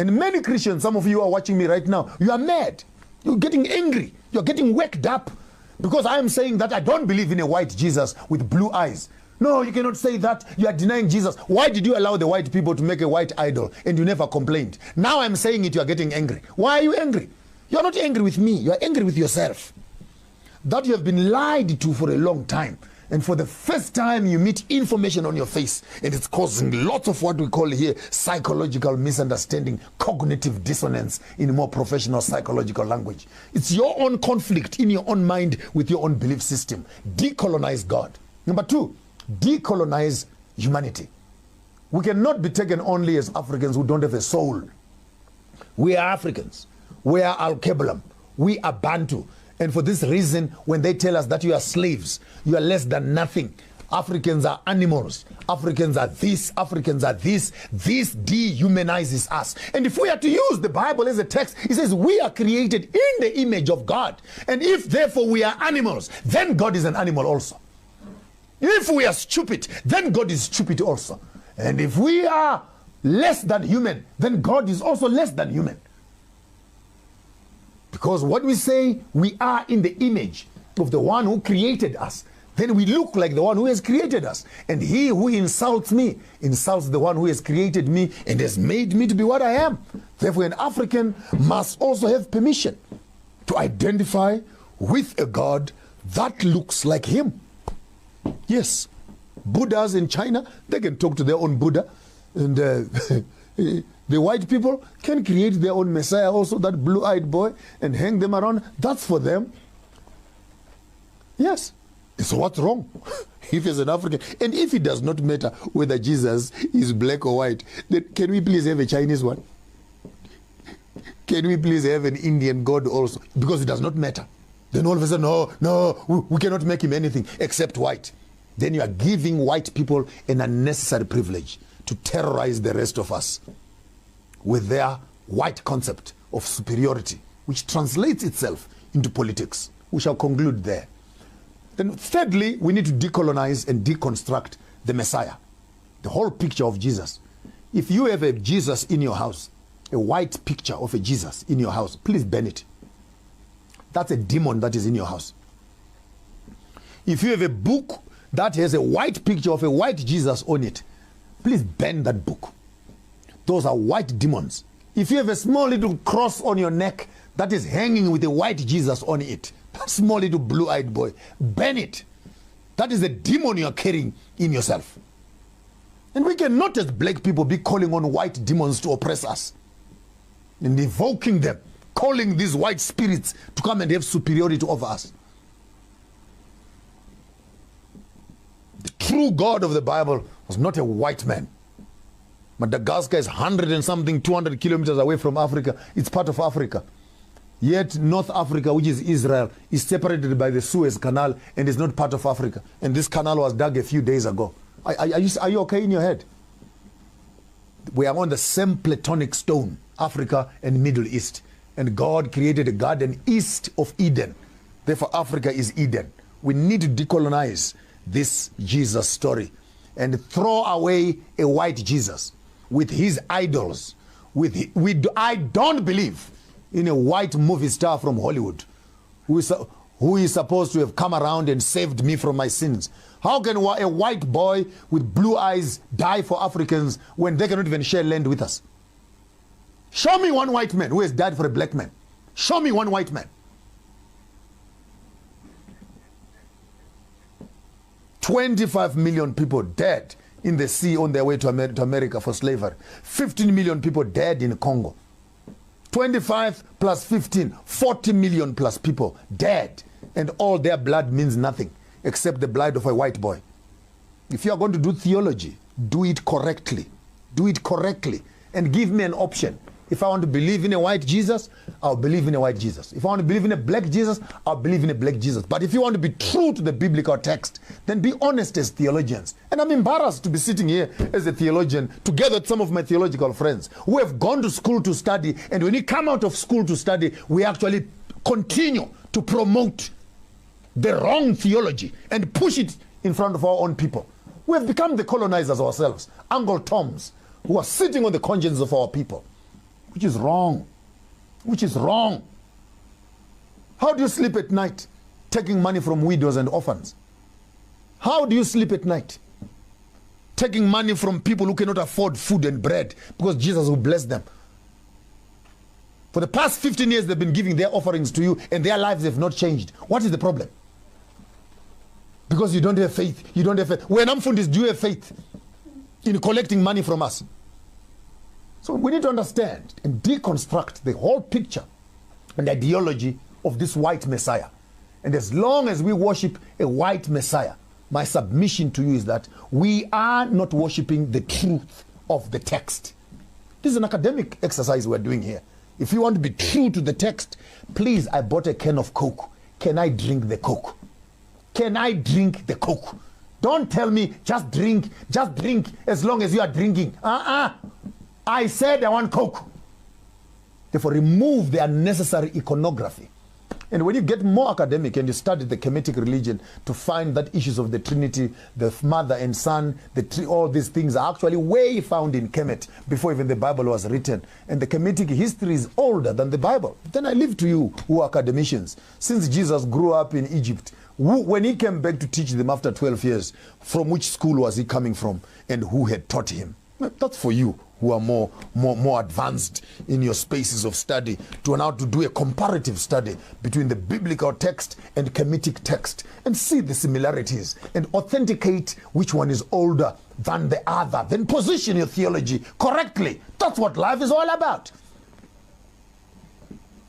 And many Christians, some of you are watching me right now, you are mad. You're getting angry. You're getting worked up because I am saying that I don't believe in a white Jesus with blue eyes. No, you cannot say that. You are denying Jesus. Why did you allow the white people to make a white idol and you never complained? Now I'm saying it, you are getting angry. Why are you angry? You're not angry with me. You are angry with yourself. That you have been lied to for a long time. And for the first time, you meet information on your face, and it's causing lots of what we call here psychological misunderstanding, cognitive dissonance in more professional psychological language. It's your own conflict in your own mind with your own belief system. Decolonize God. Number two, decolonize humanity. We cannot be taken only as Africans who don't have a soul. We are Africans. We are Al-Kebalam. We are Bantu. And for this reason, when they tell us that you are slaves, you are less than nothing. Africans are animals. Africans are this. Africans are this. This dehumanizes us. And if we are to use the Bible as a text, it says we are created in the image of God. And if therefore we are animals, then God is an animal also. If we are stupid, then God is stupid also. And if we are less than human, then God is also less than human. Because what we say, we are in the image of the one who created us. Then we look like the one who has created us. And he who insults me, insults the one who has created me and has made me to be what I am. Therefore, an African must also have permission to identify with a God that looks like him. Yes, Buddhas in China, they can talk to their own Buddha. And the white people can create their own Messiah also, that blue-eyed boy, and hang them around. That's for them. Yes. So what's wrong if he's an African? And if it does not matter whether Jesus is black or white, then can we please have a Chinese one? Can we please have an Indian God also? Because it does not matter. Then all of a sudden, no, we cannot make him anything except white. Then you are giving white people an unnecessary privilege to terrorize the rest of us with their white concept of superiority, which translates itself into politics. We shall conclude there. Then thirdly, we need to decolonize and deconstruct the Messiah, the whole picture of Jesus. If you have a Jesus in your house, a white picture of a Jesus in your house, please burn it. That's a demon that is in your house. If you have a book that has a white picture of a white Jesus on it, please burn that book. Those are white demons. If you have a small little cross on your neck that is hanging with a white Jesus on it, that small little blue-eyed boy, burn it. That is a demon you are carrying in yourself. And we cannot as black people be calling on white demons to oppress us and invoking them, calling these white spirits to come and have superiority over us. The true God of the Bible was not a white man. Madagascar is 100 and something, 200 kilometers away from Africa. It's part of Africa. Yet North Africa, which is Israel, is separated by the Suez Canal and is not part of Africa. And this canal was dug a few days ago. Are you okay in your head? We are on the same Platonic stone, Africa and Middle East. And God created a garden east of Eden. Therefore, Africa is Eden. We need to decolonize this Jesus story and throw away a white Jesus with his idols. I don't believe in a white movie star from Hollywood who is supposed to have come around and saved me from my sins. How can a white boy with blue eyes die for Africans when they cannot even share land with us? Show me one white man who has died for a black man. Show me one white man. 25 million people dead in the sea on their way to America for slavery. 15 million people dead in Congo. 25 plus 15, 40 million plus people dead. And all their blood means nothing except the blood of a white boy. If you are going to do theology, do it correctly. Do it correctly. And give me an option. If I want to believe in a white Jesus, I'll believe in a white Jesus. If I want to believe in a black Jesus, I'll believe in a black Jesus. But if you want to be true to the biblical text, then be honest as theologians. And I'm embarrassed to be sitting here as a theologian together with some of my theological friends who have gone to school to study. And when you come out of school to study, we actually continue to promote the wrong theology and push it in front of our own people. We have become the colonizers ourselves, Uncle Toms, who are sitting on the conscience of our people. which is wrong. Which is wrong. How do you sleep at night? Taking money from widows and orphans. How do you sleep at night? Taking money from people who cannot afford food and bread because Jesus will bless them. For the past 15 years, they've been giving their offerings to you and their lives have not changed. What is the problem? Because you don't have faith. You don't have faith. When Amfundis, do you have faith in collecting money from us? So we need to understand and deconstruct the whole picture and ideology of this white Messiah. And as long as we worship a white Messiah, my submission to you is that we are not worshiping the truth of the text. This is an academic exercise we're doing here. If you want to be true to the text, please, I bought a can of Coke. Can I drink the Coke? Can I drink the Coke? Don't tell me just drink as long as you are drinking. I said I want Coke. Therefore, remove the unnecessary iconography. And when you get more academic and you study the Kemetic religion to find that issues of the Trinity, the Mother and Son, all these things are actually way found in Kemet before even the Bible was written. And the Kemetic history is older than the Bible. Then I leave to you who are academicians. Since Jesus grew up in Egypt, when he came back to teach them after 12 years, from which school was he coming from and who had taught him? That's for you who are more advanced in your spaces of study to now to do a comparative study between the biblical text and Kemetic text and see the similarities and authenticate which one is older than the other. Then position your theology correctly. That's what life is all about.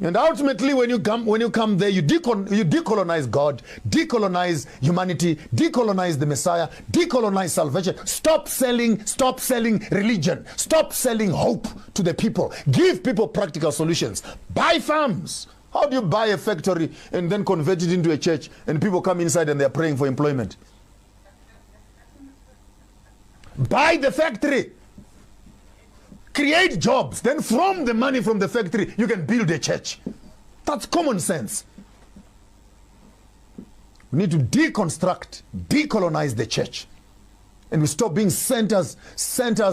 And ultimately, when you come there, you decolonize God, decolonize humanity, decolonize the Messiah, decolonize salvation. Stop selling religion. Stop selling hope to the people. Give people practical solutions. Buy farms. How do you buy a factory and then convert it into a church and people come inside and they're praying for employment? Buy the factory. Create jobs. Then from the money from the factory, you can build a church. That's common sense. We need to deconstruct, decolonize the church. And we stop being centers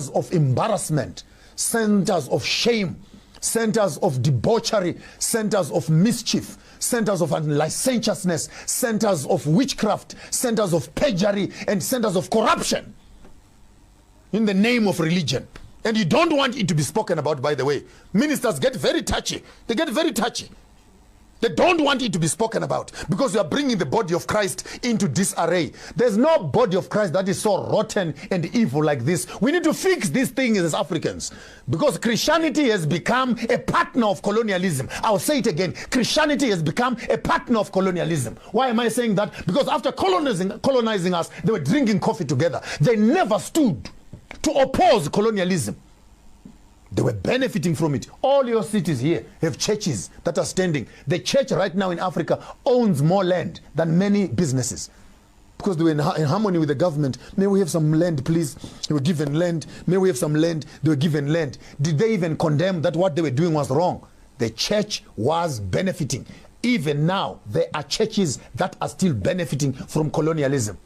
of embarrassment, centers of shame, centers of debauchery, centers of mischief, centers of licentiousness, centers of witchcraft, centers of perjury, and centers of corruption in the name of religion. And you don't want it to be spoken about, by the way. Ministers get very touchy. They get very touchy. They don't want it to be spoken about because you are bringing the body of Christ into disarray. There's no body of Christ that is so rotten and evil like this. We need to fix these things as Africans because Christianity has become a partner of colonialism. I'll say it again. Christianity has become a partner of colonialism. Why am I saying that? Because after colonizing us, they were drinking coffee together. They never stood to oppose colonialism. They were benefiting from it. All your cities here have churches that are standing. The church right now in Africa owns more land than many businesses because they were in harmony with the government. May we have some land, please? They were given land. May we have some land? They were given land. Did they even condemn that what they were doing was wrong? The church was benefiting. Even now, there are churches that are still benefiting from colonialism.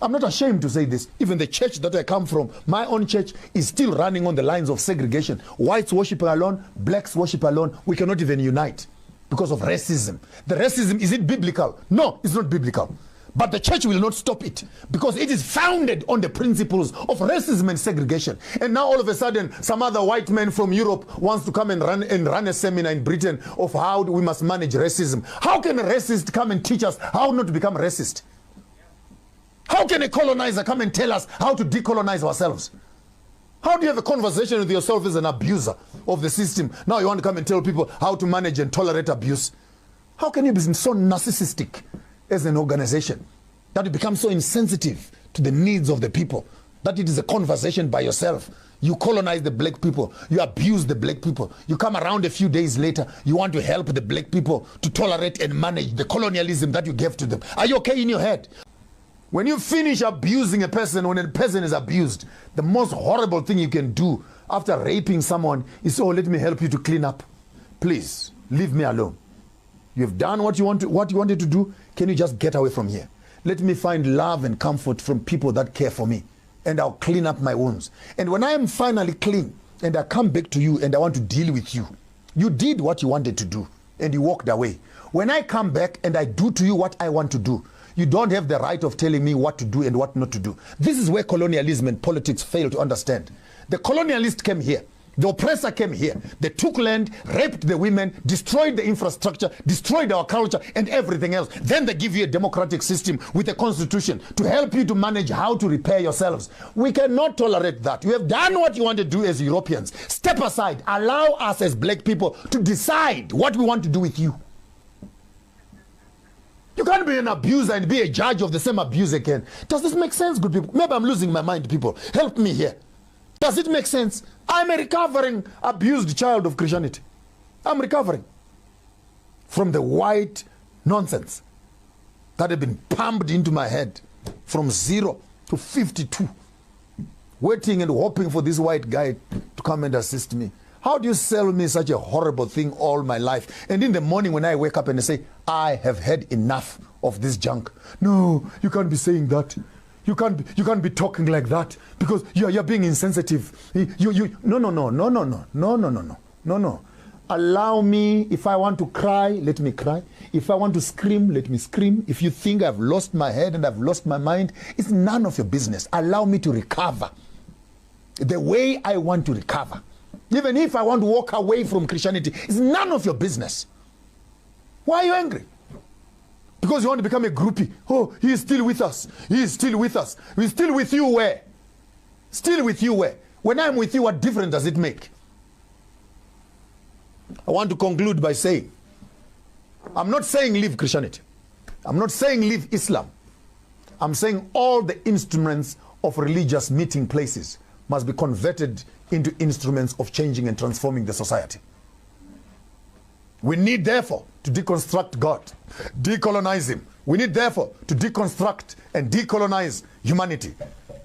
I'm not ashamed to say this. Even the church that I come from, my own church, is still running on the lines of segregation. Whites worship alone, blacks worship alone. We cannot even unite because of racism. The racism, is it biblical? No, it's not biblical. But the church will not stop it because it is founded on the principles of racism and segregation. And now all of a sudden, some other white man from Europe wants to come and run a seminar in Britain of how we must manage racism. How can a racist come and teach us how not to become racist? How can a colonizer come and tell us how to decolonize ourselves? How do you have a conversation with yourself as an abuser of the system? Now you want to come and tell people how to manage and tolerate abuse. How can you be so narcissistic as an organization that you become so insensitive to the needs of the people that it is a conversation by yourself? You colonize the black people. You abuse the black people. You come around a few days later. You want to help the black people to tolerate and manage the colonialism that you gave to them. Are you okay in your head? When you finish abusing a person, when a person is abused, the most horrible thing you can do after raping someone is, oh, let me help you to clean up. Please, leave me alone. You have done what you wanted to do. Can you just get away from here? Let me find love and comfort from people that care for me, and I'll clean up my wounds. And when I am finally clean, and I come back to you and I want to deal with you. You did what you wanted to do and you walked away. When I come back and I do to you what I want to do, you don't have the right of telling me what to do and what not to do. This is where colonialism and politics fail to understand. The colonialist came here. The oppressor came here. They took land, raped the women, destroyed the infrastructure, destroyed our culture and everything else. Then they give you a democratic system with a constitution to help you to manage how to repair yourselves. We cannot tolerate that. You have done what you want to do as Europeans. Step aside. Allow us as black people to decide what we want to do with you. You can't be an abuser and be a judge of the same abuse again. Does this make sense, good people? Maybe I'm losing my mind, people. Help me here. Does it make sense? I'm a recovering, abused child of Christianity. I'm recovering from the white nonsense that had been pumped into my head from 0 to 52. Waiting and hoping for this white guy to come and assist me. How do you sell me such a horrible thing all my life? And in the morning when I wake up and I say, I have had enough of this junk. No, you can't be saying that. You can't be talking like that because you're being insensitive. No. Allow me. If I want to cry, let me cry. If I want to scream, let me scream. If you think I've lost my head and I've lost my mind, it's none of your business. Allow me to recover the way I want to recover. Even if I want to walk away from Christianity, it's none of your business. Why are you angry? Because you want to become a groupie. Oh, he is still with us. He is still with us. He's still with you where? Still with you where? When I'm with you, what difference does it make? I want to conclude by saying, I'm not saying leave Christianity. I'm not saying leave Islam. I'm saying all the instruments of religious meeting places must be converted into instruments of changing and transforming the society. We need, therefore, to deconstruct God, decolonize him. We need, therefore, to deconstruct and decolonize humanity,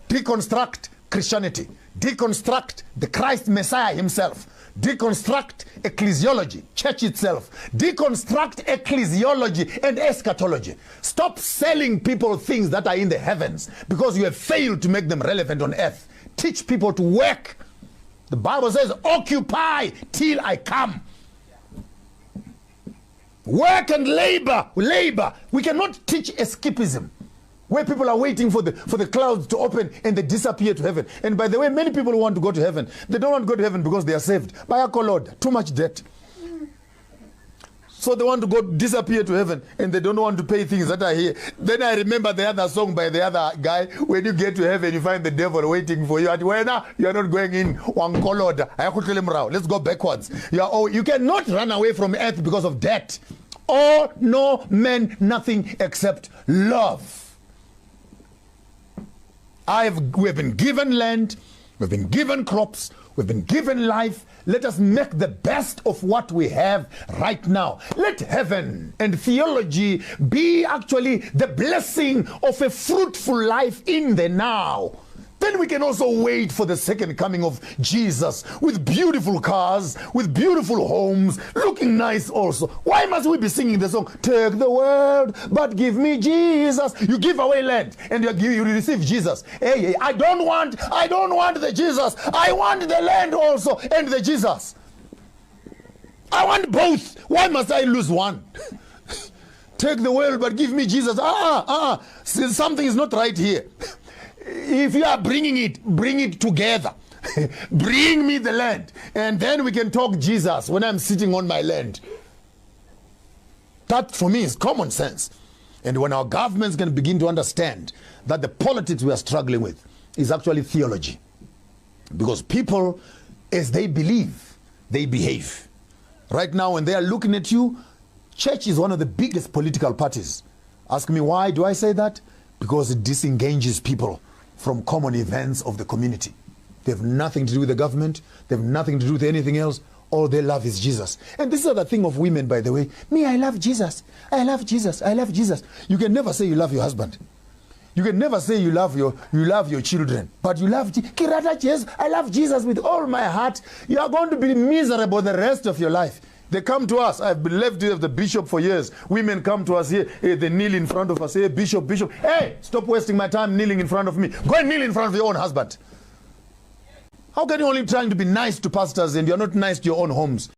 deconstruct Christianity, deconstruct the Christ Messiah himself, deconstruct ecclesiology, church itself, deconstruct ecclesiology and eschatology. Stop selling people things that are in the heavens because you have failed to make them relevant on earth. Teach people to work. The Bible says, occupy till I come. Work and labor. We cannot teach escapism where people are waiting for the clouds to open and they disappear to heaven. And by the way, many people want to go to heaven. They don't want to go to heaven because they are saved. By a Lord, too much debt. So they want to go disappear to heaven and they don't want to pay things that are here. Then I remember the other song by the other guy. When you get to heaven, you find the devil waiting for you. At when you are not going in one colored. Let's go backwards. You cannot run away from earth because of debt. All no men nothing except love. We have been given land, we've been given crops, we've been given life. Let us make the best of what we have right now. Let heaven and theology be actually the blessing of a fruitful life in the now. Then we can also wait for the second coming of Jesus with beautiful cars, with beautiful homes, looking nice also. Why must we be singing the song, take the world, but give me Jesus? You give away land and you receive Jesus. Hey, I don't want the Jesus. I want the land also and the Jesus. I want both. Why must I lose one? Take the world, but give me Jesus. Something is not right here. If you are bringing it, bring it together. Bring me the land. And then we can talk Jesus when I'm sitting on my land. That for me is common sense. And when our governments can begin to understand that the politics we are struggling with is actually theology. Because people, as they believe, they behave. Right now when they are looking at you, church is one of the biggest political parties. Ask me why do I say that? Because it disengages people from common events of the community. They have nothing to do with the government. They have nothing to do with anything else. All they love is Jesus. And this is the thing of women, by the way. Me, I love Jesus. I love Jesus. I love Jesus. You can never say you love your husband. You can never say you love your children. But you love Jesus. I love Jesus with all my heart. You are going to be miserable the rest of your life. They come to us. I've been left with the bishop for years. Women come to us here. Hey, they kneel in front of us. Hey, bishop. Hey, stop wasting my time kneeling in front of me. Go and kneel in front of your own husband. How can you only trying to be nice to pastors and you're not nice to your own homes?